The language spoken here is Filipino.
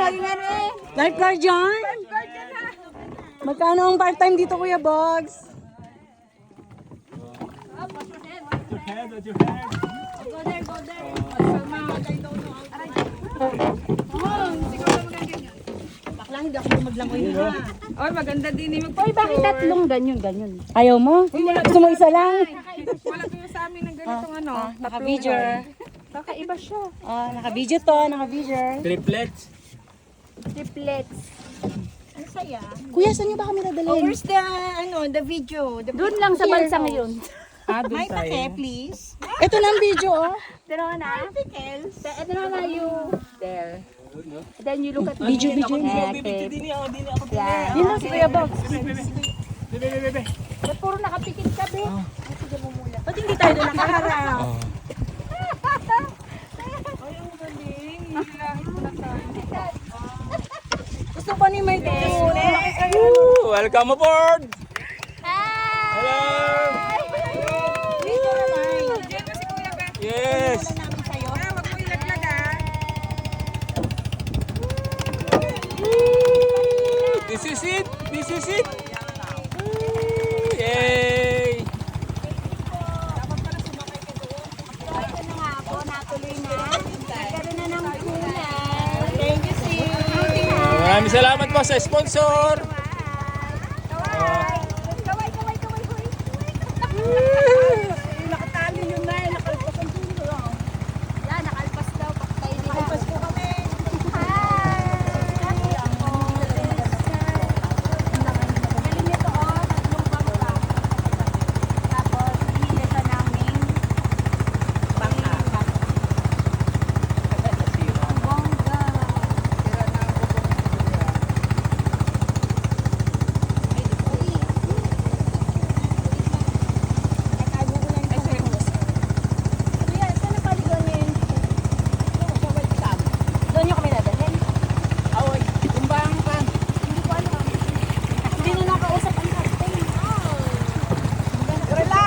Lifeguard yan? Magkano ang part-time dito, Kuya Bugs? Bakla, hindi ako maglangoy na. Oy, maganda din yung Hoy, bakit tatlong ganyan? Ayaw mo? Gusto mo isa lang? wala kayo sa amin ng ganitong ano. Naka-video. Kakaiba siya. Naka-video to, naka-video. Triplets. Triplets. Ang saya. Kuya, saan niyo ba kami Oh, dadalhin? where's the, the video? The Doon lang sa balsa ngayon. May take, please. Ito na ang video, oh. Pero na? Pickles. Ito na you. There. Then you look at Video. Okay. Dini ako, dini ako. Yeah. Yun lang si Kuya Bugs. Bebe. Ba't puro nakapikit ka, be? Ba't hindi tayo doon nakaharap? Gusto pa ni Mike ito. Welcome aboard! Hello! Video naman. Diyan mo si Kuya Beth. Yes! Namin sa'yo. Wag mo ilaglag ah. This is it! This is it! Yay! Ito na nga ako, natuloy na. Nagkaroon na ng kulay. Thank you, sis. Maraming salamat po sa sponsor! Kaway! Kaway! Kaway!